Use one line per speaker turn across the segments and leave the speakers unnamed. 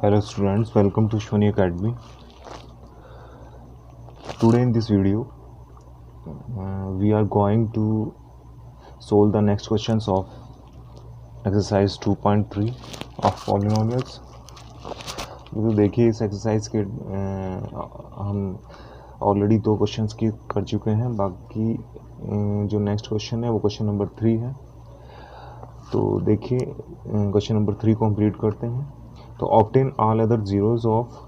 Hello students, welcome to Shwani Academy. Today in this video, we are going to solve the next questions of exercise 2.3 of polynomials. तो देखिए इस exercise के हम already 2 questions की कर चुके हैं, बाकी जो नेक्स्ट क्वेश्चन है वो क्वेश्चन नंबर 3 है। तो देखिए क्वेश्चन नंबर 3 कंप्लीट करते हैं। तो obtain all other zeros of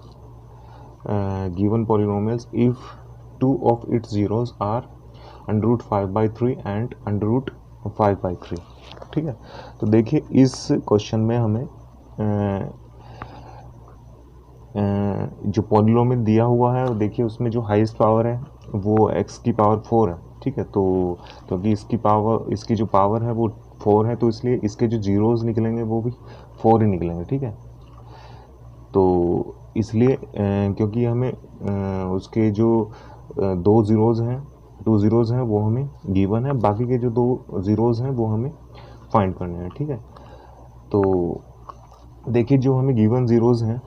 given polynomials if two of its zeros are under root 5/3 and under root 5/3। ठीक है, तो देखिए इस क्वेश्चन में हमें जो पॉलिनोमियल दिया हुआ है देखिए उसमें जो हाईएस्ट पावर है वो x की पावर 4 है। ठीक है, तो क्योंकि इसकी जो पावर है वो 4 है, तो इसलिए इसके जो जीरोज निकलेंगे वो भी 4 ही निकलेंगे। ठीक है, तो इसलिए क्योंकि हमें उसके जो 2 ज़ीरोज़ हैं वो हमें गिवन है, बाकी के जो 2 ज़ीरोज़ हैं वो हमें फाइंड करने हैं। ठीक है, तो देखिए जो हमें गिवन ज़ीरोज़ हैं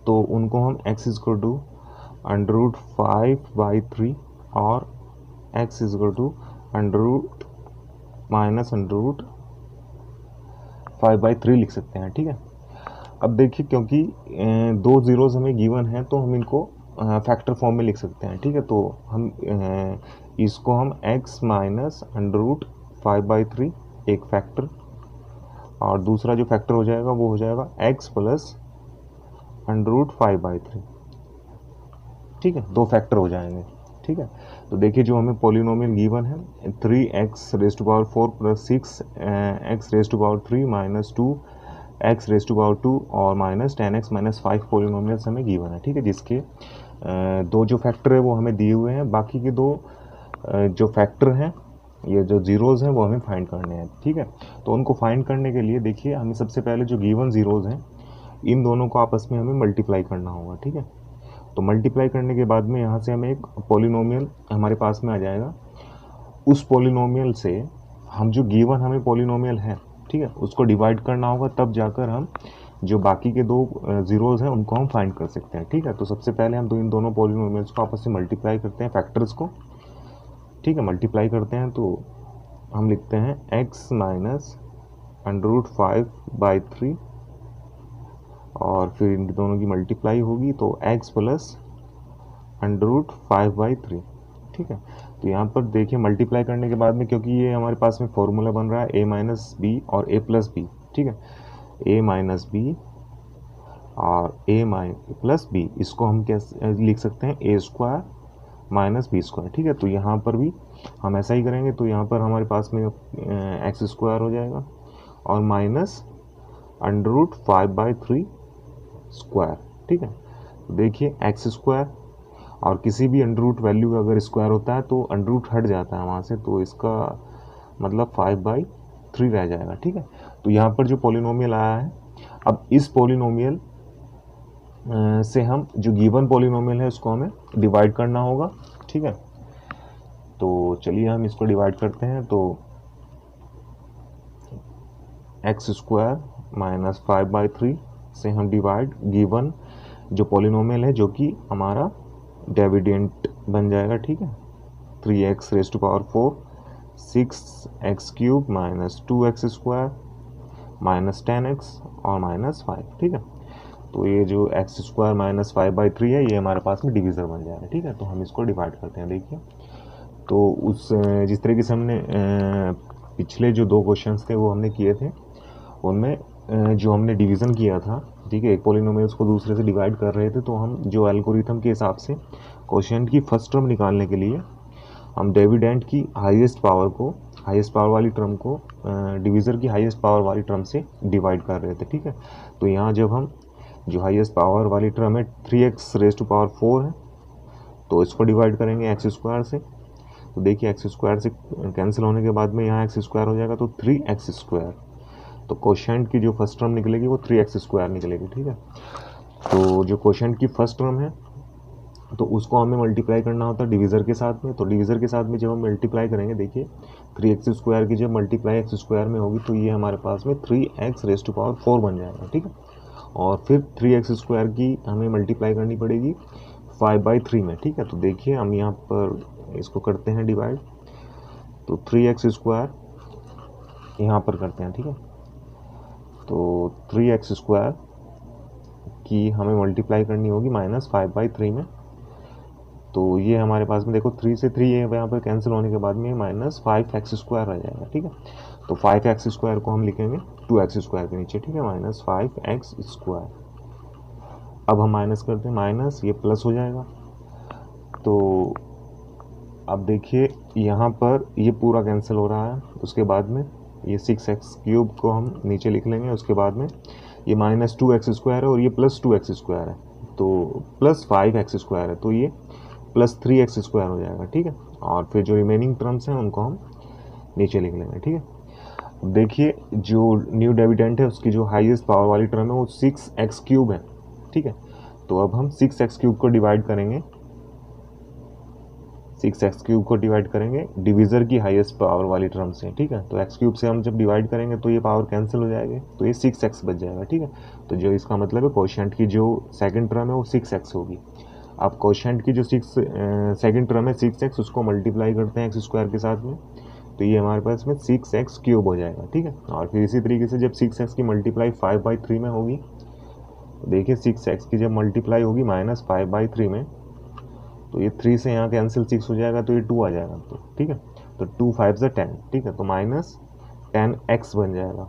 तो उनको हम x is to under root 5/3 और x is to under root minus under root 5/3 लिख सकते हैं। ठीक है, अब देखिए क्योंकि 2 ज़ीरोज़ हमें गिवन है तो हम इनको फैक्टर फॉर्म में लिख सकते हैं। ठीक है, तो हम इसको हम x माइनस अंडर रूट 5/3 एक फैक्टर, और दूसरा जो फैक्टर हो जाएगा वो हो जाएगा x प्लस अंडर रूट 5/3। ठीक है, 2 फैक्टर हो जाएंगे। ठीक है, तो देखिए जो हमें पॉलिनोमियल गिवन है 3x raise to power 4 plus 6x raise to power 3 minus 2x raise to power 2 और माइनस 10x माइनस 5 पॉलिनोमियल्स हमें गिवन है। ठीक है, जिसके 2 जो फैक्टर है वो हमें दिए हुए हैं, बाकी के 2 जो फैक्टर हैं ये जो ज़ीरोज़ हैं वो हमें फाइंड करने हैं। ठीक है, तो उनको फाइंड करने के लिए देखिए हमें सबसे पहले जो गिवन ज़ीरोज़ हैं इन दोनों को आपस में हमें मल्टीप्लाई करना होगा। ठीक है, तो मल्टीप्लाई करने के बाद में यहाँ से हमें एक पॉलिनोमियल हमारे पास में आ जाएगा। उस पॉलिनोमियल से हम जो गिवन हमें पॉलिनोमियल है, ठीक है, उसको डिवाइड करना होगा, तब जाकर हम जो बाकी के 2 ज़ीरोज़ हैं उनको हम फाइंड कर सकते हैं। ठीक है, तो सबसे पहले हम इन दोनों पॉलिनोमियल्स को आपस में मल्टीप्लाई करते हैं, फैक्टर्स को। ठीक है, मल्टीप्लाई करते हैं तो हम लिखते हैं x माइनस अंडर रूट 5/3 और फिर इन दोनों की मल्टीप्लाई होगी तो x प्लस अंडर रूट 5/3। ठीक है, तो यहाँ पर देखिए मल्टीप्लाई करने के बाद में, क्योंकि ये हमारे पास में फॉर्मूला बन रहा है a माइनस बी और a प्लस बी। ठीक है, a माइनस बी और a प्लस बी, इसको हम कैसे लिख सकते हैं, a square minus b square. ठीक है, तो यहाँ पर भी हम ऐसा ही करेंगे, तो यहाँ पर हमारे पास में एक्स स्क्वायर हो जाएगा और माइनस अंडर रूट 5/3 स्क्वायर। ठीक है, तो देखिए एक्स स्क्वायर और किसी भी अंडर रूट वैल्यू का अगर स्क्वायर होता है तो अंडर रूट हट जाता है वहाँ से, तो इसका मतलब 5/3 रह जाएगा। ठीक है, तो यहाँ पर जो पॉलिनोमियल आया है, अब इस पॉलिनोमियल से हम जो गिवन पॉलिनोमियल है उसको हमें डिवाइड करना होगा। ठीक है, तो चलिए हम इसको डिवाइड करते हैं। तो एक्स स्क्वायर माइनस 5/3 से हम डिवाइड गिवन जो पॉलिनोमियल है जो कि हमारा डिविडेंट बन जाएगा। ठीक है, 3x raise to power 4 6x cube minus 2x square minus 10x और माइनस 5। ठीक है, तो ये जो एक्स स्क्वायर माइनस 5/3 है ये हमारे पास में डिविज़र बन जाएगा। ठीक है, तो हम इसको डिवाइड करते हैं। देखिए तो उस जिस तरीके से हमने पिछले जो 2 क्वेश्चंस थे वो हमने किए थे, उनमें जो हमने डिवीज़न किया था, ठीक है, एक पॉलिनोमियल्स को दूसरे से डिवाइड कर रहे थे, तो हम जो एल्गोरिथम के हिसाब से क्वोशिएंट की फर्स्ट टर्म निकालने के लिए हम डिविडेंट की हाईएस्ट पावर वाली टर्म को डिवीज़र की हाईएस्ट पावर वाली टर्म से डिवाइड कर रहे थे। ठीक है, तो यहाँ जब हम जो हाईएस्ट पावर वाली टर्म है 3x रेज़ टू पावर 4 है, तो इसको डिवाइड करेंगे एक्स स्क्वायर से। तो देखिए एक्स स्क्वायर से कैंसिल होने के बाद में यहाँ एक्स स्क्वायर हो जाएगा, तो 3x स्क्वायर, तो क्वोशिएंट की जो फर्स्ट टर्म निकलेगी वो 3x स्क्वायर निकलेगी। ठीक है, तो जो क्वोशिएंट की फर्स्ट टर्म है तो उसको हमें मल्टीप्लाई करना होता है डिवीज़र के साथ में। तो डिवीज़र के साथ में जब हम मल्टीप्लाई करेंगे, देखिए 3x स्क्वायर की जब मल्टीप्लाई x स्क्वायर में होगी तो ये हमारे पास में 3x रेज़ टू पावर 4 बन जाएगा। ठीक है, और फिर 3x² की हमें मल्टीप्लाई करनी पड़ेगी 5/3 में, ठीक है। तो देखिए हम यहाँ पर इसको करते हैं डिवाइड, तो 3x² यहाँ पर करते हैं, ठीक है। तो 3x² की हमें मल्टीप्लाई करनी होगी -5/3 में, तो ये हमारे पास में देखो 3 से 3 यहाँ पर कैंसिल होने के बाद में -5x² रह जाएगा, ठीक है। तो 5x² को हम लिखेंगे 2x² के नीचे, ठीक है, -5x²। अब हम माइनस करते हैं, माइनस ये प्लस हो जाएगा। तो अब देखिए यहाँ पर ये पूरा कैंसिल हो रहा है, उसके बाद में ये 6x³ को हम नीचे लिख लेंगे, उसके बाद में ये -2x² है और ये +2x² है, तो +5x² है, तो ये +3x² हो जाएगा, ठीक है। और फिर जो रिमेनिंग टर्म्स हैं उनको हम नीचे लिख लेंगे, ठीक है। अब देखिए जो न्यू डिविडेंड है उसकी जो हाईएस्ट पावर वाली टर्म है वो 6x³ है, ठीक है। तो अब हम 6x³ को डिवाइड करेंगे, 6x³ को डिवाइड करेंगे डिवीज़र की हाईएस्ट पावर वाली टर्म से, ठीक है। तो x³ से हम जब डिवाइड करेंगे तो ये पावर कैंसिल हो जाएगी, तो ये 6x बच जाएगा, ठीक है। तो जो इसका मतलब है कोशेंट की जो सेकंड टर्म है वो 6x होगी। अब कोशेंट की जो सेकंड टर्म है 6x, उसको मल्टीप्लाई करते हैं x² के साथ में, तो ये हमारे पास में 6x³ हो जाएगा, ठीक है। और फिर इसी तरीके से जब 6x की मल्टीप्लाई 5/3 में होगी, तो देखिए 6x की जब मल्टीप्लाई होगी -5/3 में, तो ये 3 से यहाँ कैंसिल 6 हो जाएगा, तो ये 2 आ जाएगा, तो ठीक है। तो 2 5 से 10, ठीक है, तो -10x बन जाएगा।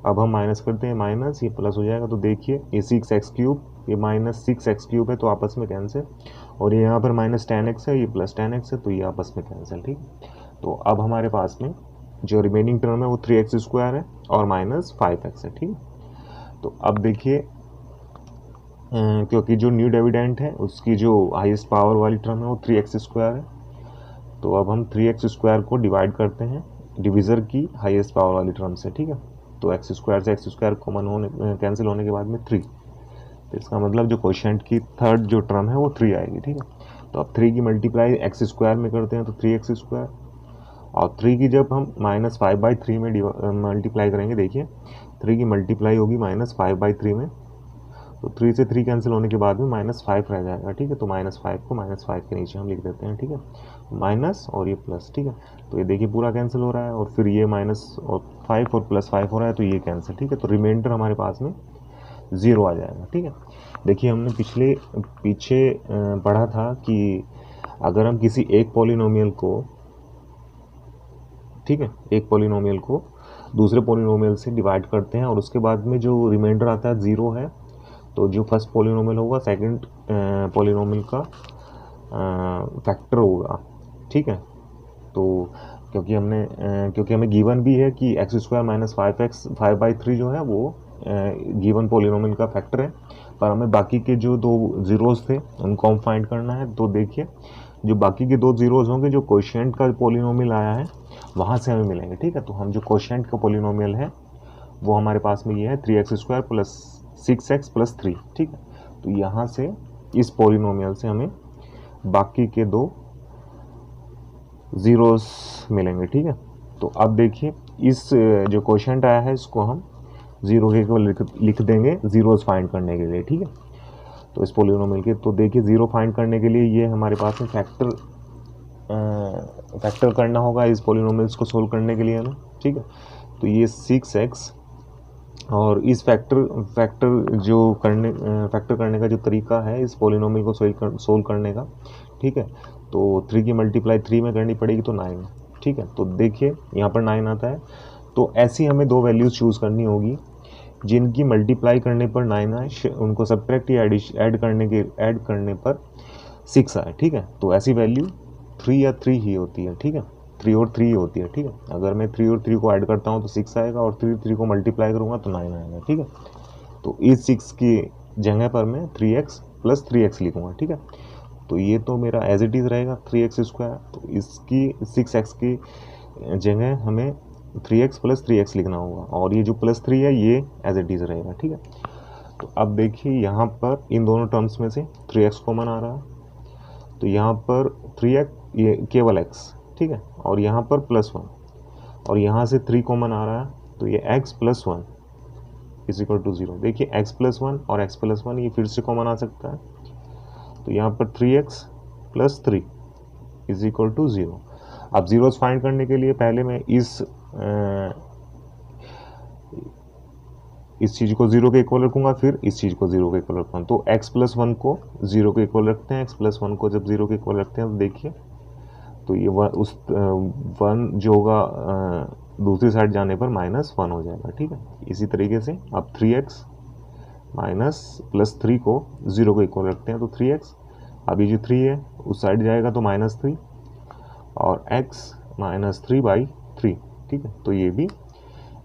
अब हम माइनस करते हैं, माइनस ये प्लस हो जाएगा, तो देखिए ये 6x³ ये -6x³ है, तो आपस में कैंसिल, और ये यहाँ पर -10x है, ये +10x है, तो ये आपस में कैंसिल, ठीक है। तो अब हमारे पास में जो रिमेनिंग टर्म है वो 3x² है और -5x है, ठीक है। तो अब देखिए क्योंकि जो न्यू डिविडेंड है उसकी जो हाईएस्ट पावर वाली टर्म है वो 3x² है, तो अब हम 3x² को डिवाइड करते हैं डिवीज़र की हाईएस्ट पावर वाली टर्म से, ठीक है। तो x² से x² कॉमन होने कैंसिल होने के बाद में 3, तो इसका मतलब जो कोशेंट की थर्ड जो टर्म है वो 3 आएगी, ठीक है। तो अब 3 की मल्टीप्लाई x² में करते हैं तो 3x², और 3 की जब हम -5/3 में मल्टीप्लाई करेंगे, देखिए 3 की मल्टीप्लाई होगी -5/3 में, तो 3 से 3 कैंसिल होने के बाद में -5 रह जाएगा, ठीक है। तो -5 को -5 के नीचे हम लिख देते हैं, ठीक है, माइनस और ये प्लस, ठीक है। तो ये देखिए पूरा कैंसिल हो रहा है, और फिर ये -5 और +5 हो रहा है, तो ये कैंसिल, ठीक है। तो रिमाइंडर हमारे पास में 0 आ जाएगा, ठीक है। देखिए हमने पीछे पढ़ा था कि अगर हम किसी एक पॉलिनोमियल को, ठीक है, एक पॉलिनोमियल को दूसरे पॉलिनोमियल से डिवाइड करते हैं और उसके बाद में जो रिमाइंडर आता है 0 है, तो जो फर्स्ट पॉलिनोमियल होगा सेकंड पॉलिनोमियल का फैक्टर होगा, ठीक है। तो क्योंकि हमें गिवन भी है कि x² - 5/3 जो है वो गिवन पॉलिनोमियल का फैक्टर है, पर हमें बाकी के जो 2 ज़ीरोज़ थे उनको हम फाइंड करना है। तो देखिए जो बाकी के 2 ज़ीरोज़ होंगे जो कोशेंट का पॉलिनोमियल आया है वहाँ से हमें मिलेंगे, ठीक है। तो हम जो कोशेंट का पॉलिनोमियल है वो हमारे पास में ये है 3x² + 6x + 3, ठीक है। तो यहाँ से इस पॉलिनोमियल से हमें बाकी के 2 ज़ीरोज़ मिलेंगे, ठीक है। तो अब देखिए इस जो कोशेंट आया है इसको हम 0 के केवल लिख देंगे ज़ीरोज़ फाइंड करने के लिए, ठीक है। तो इस पॉलिनोमियल के, तो देखिए 0 फाइंड करने के लिए ये हमारे पास में फैक्टर करना होगा इस पॉलिनोमियल्स को सोल्व करने के लिए हमें, ठीक है। तो ये 6x, और इस फैक्टर करने का जो तरीका है इस पॉलिनोमियल को सोल्व करने का, ठीक है। तो 3 की मल्टीप्लाई 3 में करनी पड़ेगी, तो 9, ठीक है। तो देखिए यहाँ पर 9 आता है, तो ऐसी हमें 2 वैल्यूज़ चूज़ करनी होगी जिनकी मल्टीप्लाई करने पर 9 आए, उनको सब्ट्रैक्ट या ऐड करने पर 6 आए, ठीक है। तो ऐसी वैल्यू 3 या 3 ही होती है, ठीक है, 3 और 3 ही होती है, ठीक है। अगर मैं 3 और 3 को ऐड करता हूँ तो 6 आएगा, और 3 को मल्टीप्लाई करूँगा तो 9 आएगा, ठीक है। तो इस 6 की जगह पर मैं 3x + 3x लिखूँगा, ठीक है। तो ये तो मेरा एज इट इज़ रहेगा 3x², तो इसकी 6x की जगह हमें 3x + 3x लिखना होगा, और ये जो +3 है ये एज इट इज़ रहेगा, ठीक है। तो अब देखिए यहाँ पर इन दोनों टर्म्स में से 3x कॉमन आ रहा है, तो यहाँ पर 3x ये केवल x, ठीक है, और यहाँ पर +1, और यहाँ से 3 कॉमन आ रहा है, तो ये x + 1, इज इक्वल टू 0। देखिए x प्लस 1 और x प्लस 1 ये फिर से कॉमन आ सकता है, तो यहाँ पर 3x plus 3 is equal to 0। अब जीरोस फाइंड करने के लिए पहले मैं इस चीज़ को 0 के इक्वल रखूंगा, फिर इस चीज़ को 0 के इक्वल रखूंगा। तो x प्लस 1 को 0 के इक्वल रखते हैं। x प्लस 1 को जब 0 के इक्वल रखते हैं तो देखिए, तो ये वन जो होगा दूसरी साइड जाने पर -1 हो जाएगा, ठीक है। इसी तरीके से अब 3x माइनस प्लस 3 को 0 के इक्वल रखते हैं, तो 3x, अब ये जो 3 है उस साइड जाएगा तो -3 और x -3/3, ठीक है। तो ये भी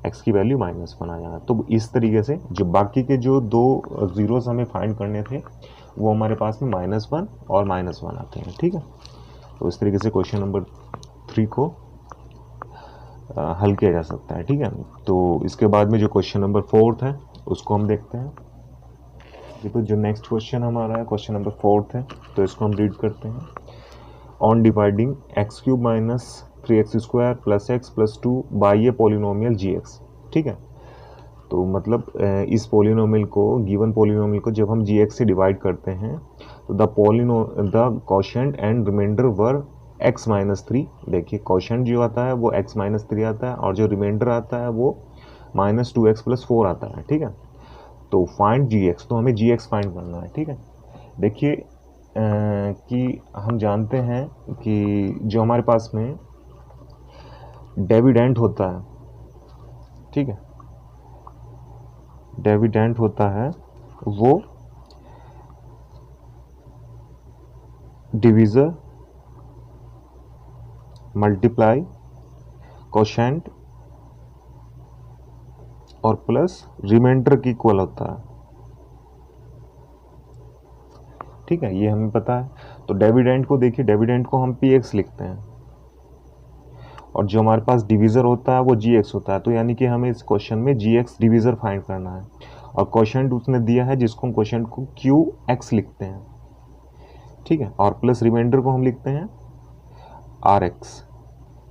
x की वैल्यू -1 आ जाएगा। तो इस तरीके से जो बाकी के जो दो जीरोस हमें फाइंड करने थे वो हमारे पास में -1 और -1 आते हैं, ठीक है। तो इस तरीके से क्वेश्चन नंबर 3 को हल किया जा सकता है, ठीक है। तो इसके बाद में जो क्वेश्चन नंबर 4 है उसको हम देखते हैं। तो जो नेक्स्ट क्वेश्चन हमारा है क्वेश्चन नंबर 4 है, तो इसको हम रीड करते हैं। On dividing x³ minus 3x² plus x plus 2 by A polynomial gx, ठीक है। तो मतलब इस पोलिनोमियल को, गिवन पोलिनोमियल को जब हम gx से डिवाइड करते हैं तो the quotient and remainder were x minus 3। देखिए कोशेंट जो आता है वो x माइनस 3 आता है और जो रिमाइंडर आता है वो -2x प्लस 4 आता है, ठीक है। तो फाइंड gx, तो हमें gx फाइंड करना है, ठीक है। देखिए कि हम जानते हैं कि जो हमारे पास में डिविडेंड होता है, ठीक है, डिविडेंड होता है वो डिवीज़र मल्टीप्लाई कोशेंट और प्लस रिमाइंडर की इक्वल होता है, ठीक है। ये हमें पता है। तो डिविडेंड को देखिए, डिविडेंड को हम px लिखते हैं और जो हमारे पास डिवीज़र होता है वो gx होता है। तो यानी कि हमें इस क्वेश्चन में gx डिवीज़र फाइंड करना है और क्वेश्चन उसने दिया है जिसको हम क्वेश्चन को qx लिखते हैं, ठीक है। और प्लस रिमाइंडर को हम लिखते हैं rx,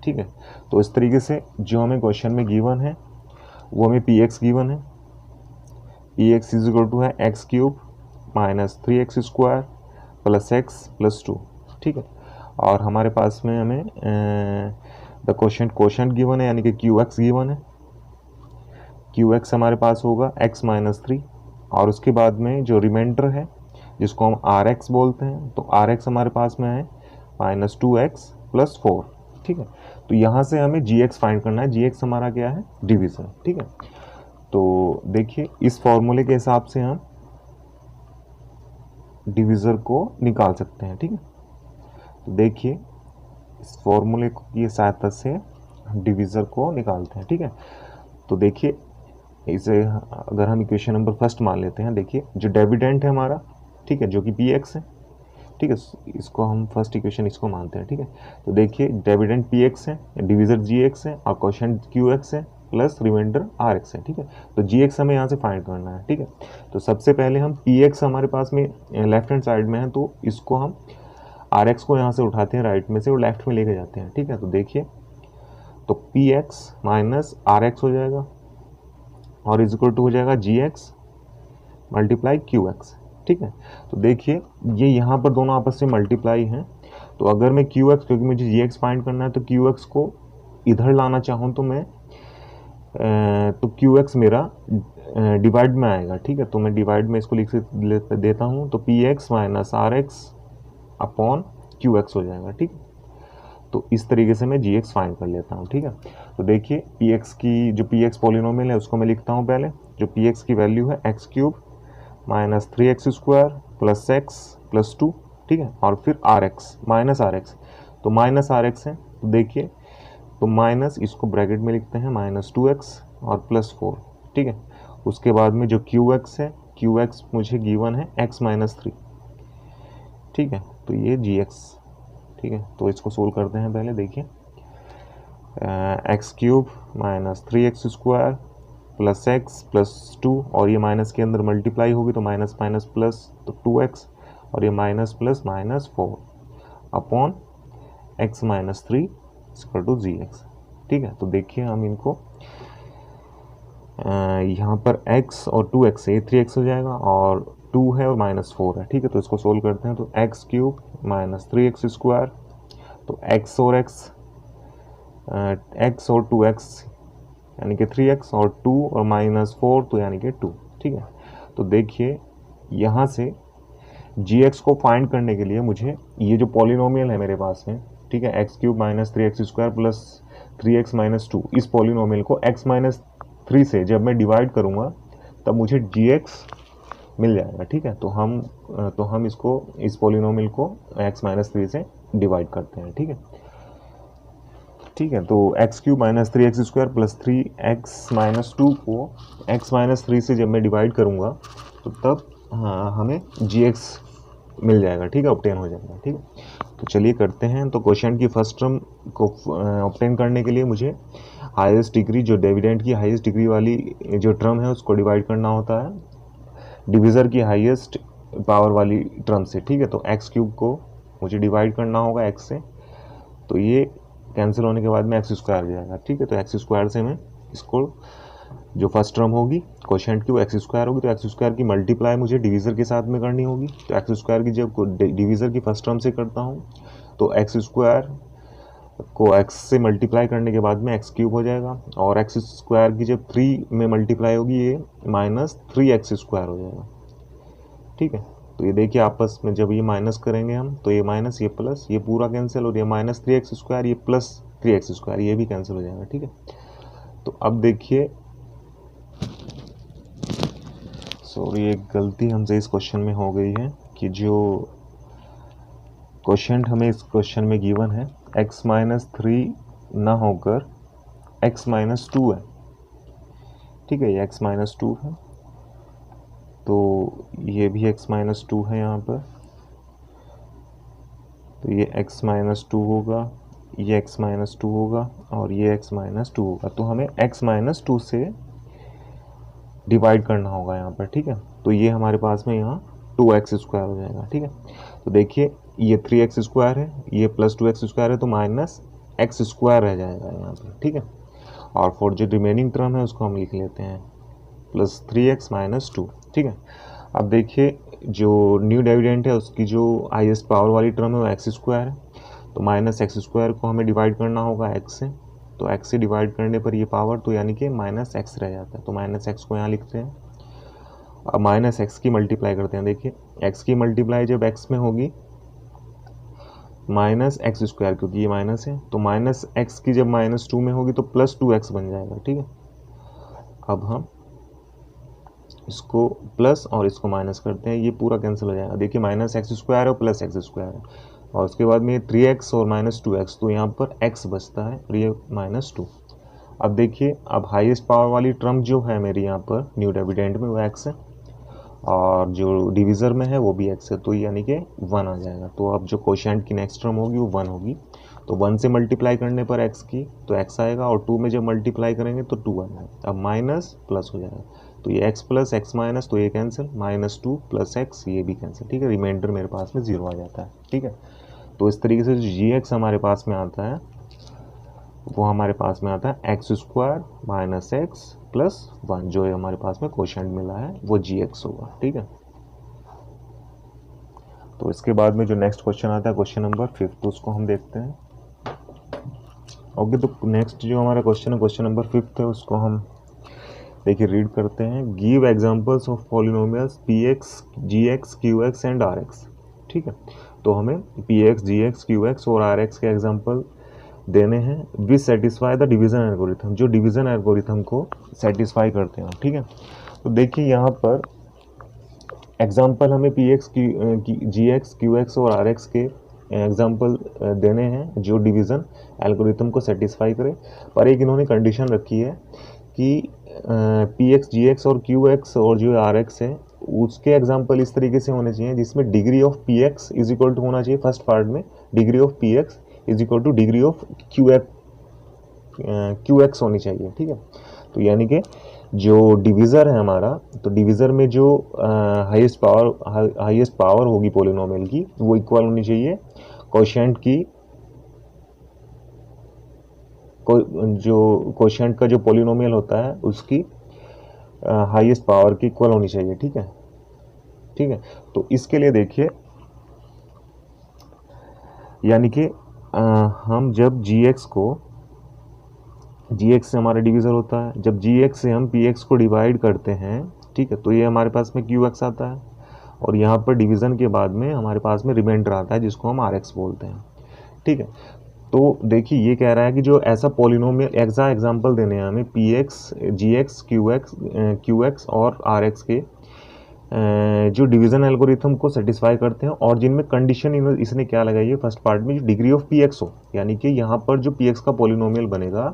ठीक है। तो इस तरीके से जो हमें क्वेश्चन में गिवन है वो हमें px गिवन है। px इज इक्वल टू है x³ minus 3x² plus x plus 2, ठीक है। और हमारे पास में हमें द क्वेश्चन गिवन है यानी कि qx गिवन है। qx हमारे पास होगा x माइनस 3 और उसके बाद में जो रिमाइंडर है जिसको हम rx बोलते हैं, तो rx हमारे पास में है -2x प्लस 4, ठीक है। तो यहाँ से हमें gx फाइंड करना है। gx हमारा क्या है, डिवीज़र, ठीक है। तो देखिए इस फॉर्मूले के हिसाब से हम डिवीज़र को निकाल सकते हैं, ठीक है। तो देखिए इस फॉर्मूले की सहायता से हम डिवीज़र को निकालते हैं, ठीक है। तो देखिए इसे अगर हम इक्वेशन नंबर फर्स्ट मान लेते हैं, देखिए जो डिविडेंड है हमारा, ठीक है, जो कि px है, ठीक है, इसको हम फर्स्ट इक्वेशन इसको मानते हैं, ठीक है। तो देखिए डिविडेंड px है, डिवीज़र gx है और क्वोशेंट qx है प्लस रिमाइंडर rx है, ठीक है। तो gx हमें यहाँ से फाइंड करना है, ठीक है। तो सबसे पहले हम px हमारे पास में लेफ्ट हैंड साइड में है, तो इसको हम rx को यहाँ से उठाते हैं राइट में से और लेफ्ट में लेके जाते हैं, ठीक है। तो देखिए तो px माइनस rx हो जाएगा और इज इक्वल टू हो जाएगा gx मल्टीप्लाई qx, ठीक है। तो देखिए ये यहाँ पर दोनों आपस में मल्टीप्लाई हैं, तो अगर मैं qx, क्योंकि मुझे gx फाइंड करना है, तो qx को इधर लाना चाहूँ तो मैं तो qx मेरा डिवाइड में आएगा, ठीक है। तो मैं डिवाइड में इसको लिख देता हूँ, तो px minus rx upon qx हो जाएगा, ठीक है। तो इस तरीके से मैं gx फाइंड कर लेता हूँ, ठीक है। तो देखिए px की जो px पॉलिनोमियल है उसको मैं लिखता हूँ पहले, जो px की वैल्यू है x³ minus 3x² plus x plus 2, ठीक है, और फिर rx माइनस rx, तो माइनस rx है, तो देखिए तो माइनस इसको ब्रैकेट में लिखते हैं -2x और प्लस 4, ठीक है। उसके बाद में जो qx है, qx मुझे गिवन है x माइनस 3, ठीक है। तो ये gx, ठीक है। तो इसको सोल्व करते हैं पहले, देखिए x³ minus 3x² plus x plus 2 और ये माइनस के अंदर मल्टीप्लाई होगी तो माइनस माइनस प्लस, तो 2x और ये minus plus -4 upon x minus 3 equal to gx, ठीक है। तो देखिए हम इनको यहाँ पर x और 2x है, 3x हो जाएगा, और 2 है और -4 है, ठीक है। तो इसको सोल्व करते हैं, तो x cube minus 3x square, तो x और x और 2x यानी कि 3x, और 2 और -4 तो यानी कि 2, ठीक है। तो देखिए यहाँ से gx को फाइंड करने के लिए मुझे ये जो पॉलिनोमियल है मेरे पास में, ठीक है, x cube minus 3x square plus 3x minus 2, इस पॉलिनोमियल को x माइनस 3 से जब मैं डिवाइड करूँगा तब मुझे gx मिल जाएगा, ठीक है। तो हम इसको, इस पॉलिनोमियल को x माइनस 3 से डिवाइड करते हैं, ठीक है। ठीक है, तो x cube minus 3x square plus 3x minus 2 को x माइनस 3 से जब मैं डिवाइड करूँगा तो तब हमें gx मिल जाएगा, ठीक है, ऑब्टेन हो जाएगा, ठीक है। तो चलिए करते हैं। तो क्वेश्चन की फर्स्ट टर्म को ऑब्टेन करने के लिए मुझे हाईएस्ट डिग्री, जो डिविडेंड की हाईएस्ट डिग्री वाली जो टर्म है उसको डिवाइड करना होता है डिविज़र की हाईएस्ट पावर वाली टर्म से, ठीक है। तो एक्स क्यूब को मुझे डिवाइड करना होगा x से, तो ये कैंसिल होने के बाद में एक्स स्क्वायर आ जाएगा, ठीक है। तो एक्स स्क्वायर से मैं इसको, जो फर्स्ट टर्म होगी क्वोशिएंट की वो एक्स स्क्वायर होगी, तो एक्स स्क्वायर की मल्टीप्लाई मुझे डिवीज़र के साथ में करनी होगी। तो एक्स स्क्वायर की जब डिवीज़र की फर्स्ट टर्म से करता हूँ तो एक्स स्क्वायर को एक्स से मल्टीप्लाई करने के बाद में एक्स क्यूब हो जाएगा, और एक्स स्क्वायर की जब 3 में मल्टीप्लाई होगी ये माइनस 3x स्क्वायर हो जाएगा, ठीक है। तो ये देखिए आपस में जब ये माइनस करेंगे हम तो ये माइनस, ये प्लस, ये पूरा कैंसिल, और ये माइनस 3x स्क्वायर, ये प्लस 3x स्क्वायर, ये भी कैंसिल हो जाएगा, ठीक है। तो अब देखिए, सॉरी एक गलती हमसे इस क्वेश्चन में हो गई है कि जो क्वेश्चन हमें इस क्वेश्चन में गिवन है x माइनस 3 ना होकर x माइनस 2 है, ठीक है, ये x माइनस 2 है, तो ये भी x माइनस 2 है यहाँ पर, तो ये x माइनस 2 होगा, ये x माइनस 2 होगा, और ये x माइनस 2 होगा। तो हमें x माइनस 2 से डिवाइड करना होगा यहाँ पर, ठीक है। तो ये हमारे पास में यहाँ 2x स्क्वायर हो जाएगा, ठीक है। तो देखिए ये 3x स्क्वायर है, ये प्लस 2x स्क्वायर है, तो माइनस x स्क्वायर रह जाएगा यहाँ पर, ठीक है। और फॉर जो रिमेनिंग टर्म है उसको हम लिख लेते हैं प्लस 3x माइनस 2, ठीक है। अब देखिए जो न्यू डिविडेंड है उसकी जो हाईएस्ट पावर वाली टर्म है वो एक्स स्क्वायर है, तो माइनस एक्स स्क्वायर को हमें डिवाइड करना होगा x से, तो x से डिवाइड करने पर ये पावर, तो यानी कि माइनस x रह जाता है, तो माइनस x को यहाँ लिखते हैं। अब माइनस x की मल्टीप्लाई करते हैं, देखिए x की मल्टीप्लाई जब x में होगी माइनस एक्स स्क्वायर, क्योंकि ये माइनस है, तो माइनस एक्स की जब माइनस 2 में होगी तो प्लस 2x बन जाएगा, ठीक है। अब हम इसको प्लस और इसको माइनस करते हैं, ये पूरा कैंसिल हो जाएगा, देखिए माइनस एक्स स्क्वायर है और प्लस एक्स स्क्वायर है, और उसके बाद में 3x और माइनस 2x, तो यहाँ पर x बचता है और ये माइनस 2। अब देखिए, अब हाईएस्ट पावर वाली टर्म जो है मेरी यहाँ पर न्यू डिविडेंड में वो x है, और जो डिवीज़र में है वो भी x है, तो यानी कि 1 आ जाएगा। तो अब जो क्वोशिएंट की नेक्स्ट टर्म होगी वो 1 होगी, तो 1 से मल्टीप्लाई करने पर x की तो x आएगा, और 2 में जब मल्टीप्लाई करेंगे तो 2 आएगा। अब माइनस प्लस हो जाएगा, तो ये x प्लस एक्स माइनस, तो ये कैंसिल, माइनस 2 प्लस x, ये भी कैंसिल, ठीक है। रिमाइंडर मेरे पास में 0 आ जाता है, ठीक है। तो इस तरीके से जो gx हमारे पास में आता है वो हमारे पास में आता है x square minus x plus 1, जो हमारे पास में क्वोशिएंट मिला है वो gx होगा, ठीक है। तो इसके बाद में जो नेक्स्ट क्वेश्चन आता है क्वेश्चन नंबर 5, तो उसको हम देखते हैं। ओके, तो नेक्स्ट जो हमारा क्वेश्चन है क्वेश्चन नंबर 5 है, उसको हम देखिए रीड करते हैं। Give examples of polynomials px, gx, qx and rx, ठीक है। तो हमें px, gx, qx और rx के एग्जांपल देने हैं विच सेटिस्फाई द डिवीजन एल्गोरिथम, जो डिवीजन एल्गोरिथम को सेटिस्फाई करते हैं, ठीक है। तो देखिए यहाँ पर एग्जांपल हमें px, gx, qx और rx के एग्जांपल देने हैं जो डिवीज़न एल्गोरिथम को सेटिस्फाई करे, पर एक इन्होंने कंडीशन रखी है कि px, gx और qx और जो rx है उसके एग्जांपल इस तरीके से होने चाहिए जिसमें degree of px is equal to होना चाहिए, फर्स्ट पार्ट में degree of px is equal to degree of qx होनी चाहिए, ठीक है। तो यानी कि जो डिवीज़र है हमारा, तो डिवीज़र में जो हाईएस्ट पावर होगी पॉलिनोमियल की वो इक्वल होनी चाहिए क्वोशिएंट की, जो क्वोशिएंट का जो पॉलिनोमियल होता है उसकी हाईएस्ट पावर की इक्वल होनी चाहिए। ठीक है, ठीक है। तो इसके लिए देखिए, यानी कि हम जब gx से हमारा डिवीज़र होता है, जब gx से हम px को डिवाइड करते हैं, ठीक है, तो ये हमारे पास में qx आता है, और यहाँ पर डिवीज़न के बाद में हमारे पास में रिमाइंडर आता है जिसको हम rx बोलते हैं। ठीक है, तो देखिए ये कह रहा है कि जो ऐसा पॉलिनोमियल, एग्जाम्पल देने हैं हमें px, gx, qx और rx के जो डिवीज़न एल्गोरिथम को सेटिस्फाई करते हैं, और जिनमें कंडीशन इसने क्या लगाई है फर्स्ट पार्ट में, जो डिग्री ऑफ px हो, यानी कि यहाँ पर जो px का पॉलिनोमियल बनेगा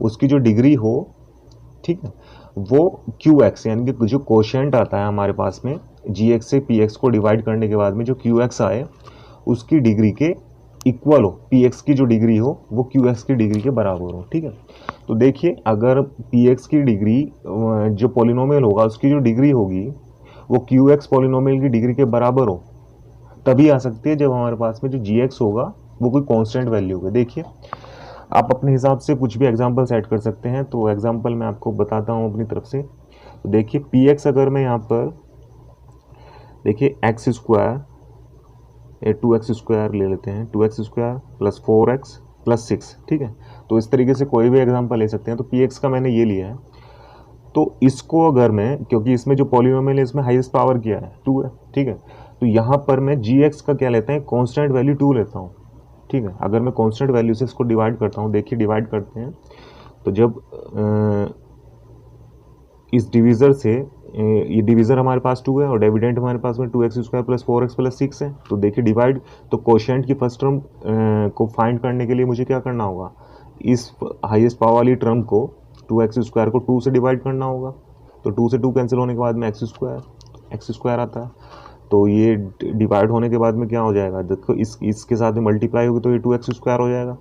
उसकी जो डिग्री हो, ठीक है, वो qx यानी कि जो कोशेंट आता है हमारे पास में gx से px को डिवाइड करने के बाद में जो qx आए उसकी डिग्री के इक्वल हो, px की जो डिग्री हो वो qx की डिग्री के बराबर हो। ठीक है, तो देखिए अगर px की डिग्री जो पॉलिनोमियल होगा उसकी जो डिग्री होगी वो qx पॉलिनोमियल की डिग्री के बराबर हो, तभी आ सकती है जब हमारे पास में जो gx होगा वो कोई कांस्टेंट वैल्यू होगा। देखिए आप अपने हिसाब से कुछ भी एग्जांपल सेट कर सकते हैं, तो एग्जांपल मैं आपको बताता हूँ अपनी तरफ से। तो देखिए px अगर मैं यहाँ पर देखिए एक्स स्क्वायर, 2x स्क्वायर ले लेते हैं, 2x square plus 4x plus 6, ठीक है, तो इस तरीके से कोई भी एग्जांपल ले सकते हैं। तो px का मैंने ये लिया है, तो इसको अगर मैं, क्योंकि इसमें जो पॉलिनोमियल है इसमें हाईएस्ट पावर क्या है 2 है, ठीक है, तो यहाँ पर मैं gx का क्या लेते हैं, कांस्टेंट वैल्यू 2 लेता हूँ। ठीक है, अगर मैं कांस्टेंट वैल्यू से इसको डिवाइड करता हूँ, देखिए डिवाइड करते हैं, तो जब इस डिवीज़र से ये डिवीज़र हमारे पास 2 है और डिविडेंड हमारे पास में 2x square plus 4x plus 6 है, तो देखिए डिवाइड, तो कोशेंट की फर्स्ट टर्म को फाइंड करने के लिए मुझे क्या करना होगा, इस हाईएस्ट पावर वाली टर्म को 2x स्क्वायर को 2 से डिवाइड करना होगा, तो 2 से 2 कैंसिल होने के बाद में एक्स स्क्वायर आता है, तो ये डिवाइड होने के बाद में क्या हो जाएगा, देखो इसके साथ में मल्टीप्लाई होगी तो ये 2x स्क्वायर हो जाएगा,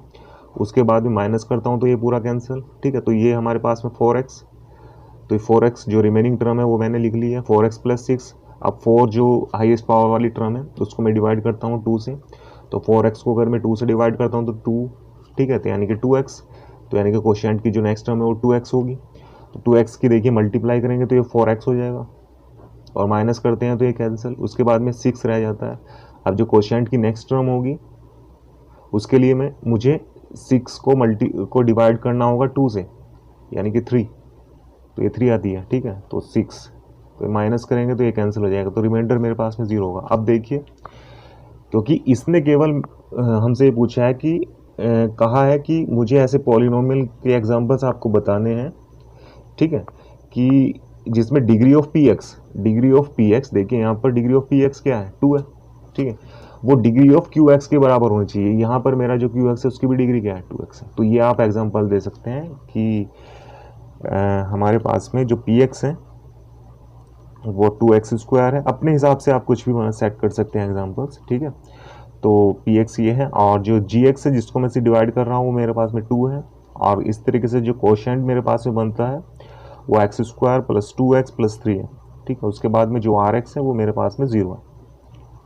उसके बाद में माइनस करता हूँ तो ये पूरा कैंसिल। ठीक है, तो ये हमारे पास में 4x, तो 4x जो रिमेनिंग टर्म है वो मैंने लिख ली है 4x प्लस 6। अब 4 जो हाईएस्ट पावर वाली टर्म है उसको मैं डिवाइड करता हूँ 2 से, तो 4x को अगर मैं 2 से डिवाइड करता हूँ तो 2, ठीक है, तो यानी कि 2x, तो यानी कि कोशेंट की जो नेक्स्ट टर्म है वो 2x होगी, तो 2x की देखिए मल्टीप्लाई करेंगे तो ये 4x हो जाएगा, और माइनस करते हैं तो ये कैंसिल, उसके बाद में 6 रह जाता है। अब जो कोशेंट की नेक्स्ट टर्म होगी उसके लिए मुझे 6 को डिवाइड करना होगा 2 से, यानी कि 3, तो ये 3 आती है, ठीक है, तो 6, तो माइनस करेंगे तो ये कैंसिल हो जाएगा, तो रिमाइंडर मेरे पास में 0 होगा। अब देखिए, क्योंकि इसने केवल हमसे ये पूछा है कि कहा है कि मुझे ऐसे पॉलिनोमियल के एग्जांपल्स आपको बताने हैं, ठीक है, कि जिसमें डिग्री ऑफ पी एक्स देखिए यहाँ पर डिग्री ऑफ पी एक्स क्या है 2 है, ठीक है, वो डिग्री ऑफ क्यू एक्स के बराबर होनी चाहिए। यहाँ पर मेरा जो क्यू एक्स है उसकी भी डिग्री क्या है 2x है, तो ये आप एग्जांपल दे सकते हैं कि हमारे पास में जो पी एक्स है वो 2x स्क्वायर है। अपने हिसाब से आप कुछ भी सेट कर सकते हैं एग्जांपल्स, ठीक है, तो पी एक्स ये है, और जो जी एक्स है जिसको मैं से डिवाइड कर रहा हूँ वो मेरे पास में 2 है, और इस तरीके से जो कोशेंट मेरे पास में बनता है वो x square plus 2x plus 3 है, ठीक है, उसके बाद में जो आर एक्स है वो मेरे पास में 0 है।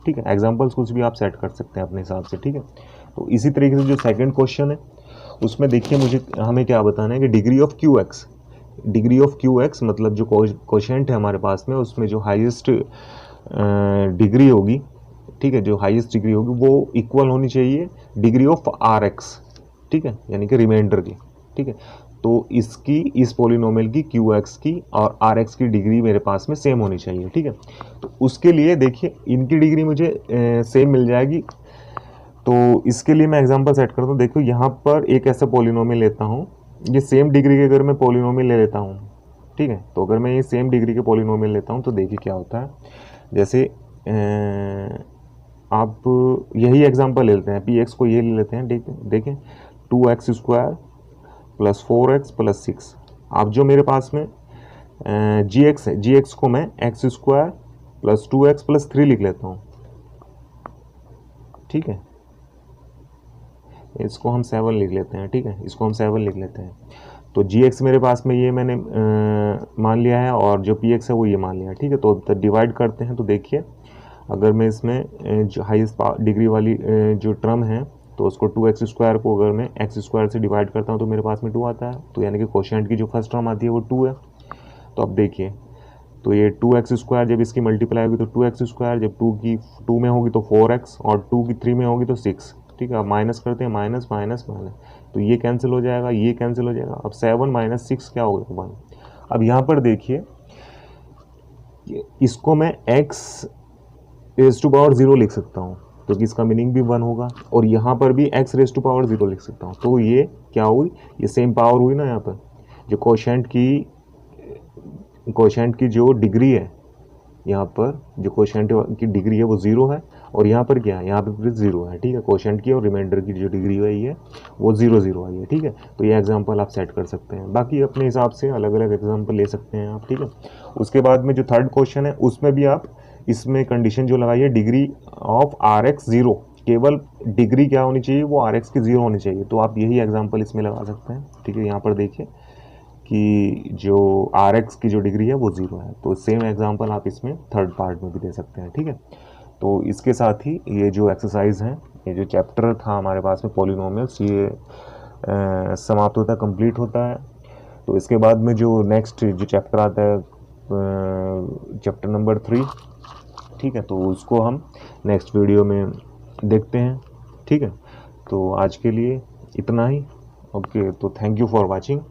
ठीक है, एग्जांपल्स कुछ भी आप सेट कर सकते हैं अपने हिसाब से, ठीक है। तो इसी तरीके से जो सेकंड क्वेश्चन है उसमें देखिए हमें क्या बताना है कि डिग्री ऑफ क्यू एक्स मतलब जो कोशेंट है हमारे पास में उसमें जो हाईएस्ट डिग्री होगी, ठीक है, जो हाईएस्ट डिग्री होगी वो इक्वल होनी चाहिए डिग्री ऑफ आर एक्स, ठीक है, यानी कि रिमाइंडर की, ठीक है, तो इसकी इस पॉलिनोमियल की क्यू एक्स की और आर एक्स की डिग्री मेरे पास में सेम होनी चाहिए, ठीक है। तो उसके लिए देखिए इनकी डिग्री मुझे सेम मिल जाएगी, तो इसके लिए मैं एग्जांपल सेट करता हूँ। देखो यहाँ पर एक ऐसा पॉलिनोमियल लेता हूँ, ये सेम डिग्री के अगर मैं पॉलिनोमियल ले लेता हूँ, ठीक है, तो अगर मैं ये सेम डिग्री के पॉलिनोमियल लेता हूँ तो देखिए क्या होता है, जैसे आप यही एग्जांपल ले लेते हैं, पी एक्स को ये ले लेते हैं, देखें 2x square plus 4x plus 6। अब जो मेरे पास में जी एक्स है, जी एक्स को मैं x square plus 2x plus 3 लिख लेता हूँ, ठीक है, इसको हम 7 लिख लेते हैं, ठीक है, इसको हम 7 लिख लेते हैं। तो जी एक्स मेरे पास में ये मैंने मान लिया है और जो पी एक्स है वो ये मान लिया है, ठीक है, तो डिवाइड करते हैं, तो देखिए अगर मैं इसमें जो हाईएस्ट डिग्री वाली जो टर्म है तो उसको 2x स्क्वायर को अगर मैं x स्क्वायर से डिवाइड करता हूँ तो मेरे पास में 2 आता है, तो यानी कि कोशेंट की जो फर्स्ट टर्म आती है वो 2 है। तो अब देखिए, तो ये 2x² जब इसकी मल्टीप्लाई होगी तो 2x², जब 2 में होगी तो 4x, और 2 की 3 में होगी तो 6। ठीक है, अब माइनस करते हैं, माइनस माइनस माइनस, तो ये कैंसिल हो जाएगा, ये कैंसिल हो जाएगा। अब 7 माइनस 6 क्या होगा, 1। अब यहाँ पर देखिए, इसको मैं x⁻0 लिख सकता हूँ, क्योंकि इसका मीनिंग भी 1 होगा, और यहाँ पर भी x⁻0 लिख सकता हूँ। तो ये क्या हुई, ये सेम पावर हुई ना। यहाँ पर जो कोशेंट की जो डिग्री है, यहाँ पर जो कोशेंट की डिग्री है वो 0 है, और यहाँ पर क्या है, यहाँ पर भी 0 है। ठीक है, कोशेंट की और रिमाइंडर की जो डिग्री हुई है वो 0 0 आई है। ठीक है, तो ये एग्जांपल आप सेट कर सकते हैं, बाकी अपने हिसाब से अलग अलग एग्जांपल ले सकते हैं आप। ठीक है, उसके बाद में जो थर्ड क्वेश्चन है उसमें भी आप इसमें कंडीशन जो लगाई है, डिग्री ऑफ RX 0, केवल डिग्री क्या होनी चाहिए, वो RX की 0 होनी चाहिए। तो आप यही एग्जाम्पल इसमें लगा सकते हैं। ठीक है, यहाँ पर देखिए कि जो RX की जो डिग्री है वो 0 है, तो सेम एग्जांपल आप इसमें थर्ड पार्ट में भी दे सकते हैं। ठीक है, तो इसके साथ ही ये जो एक्सरसाइज है, ये जो चैप्टर था हमारे पास में पॉलिनोमियल्स, ये समाप्त होता है, कंप्लीट होता है। तो इसके बाद में जो नेक्स्ट जो चैप्टर आता है, चैप्टर नंबर 3। ठीक है, तो उसको हम नेक्स्ट वीडियो में देखते हैं। ठीक है, तो आज के लिए इतना ही। ओके, तो थैंक यू फॉर वॉचिंग।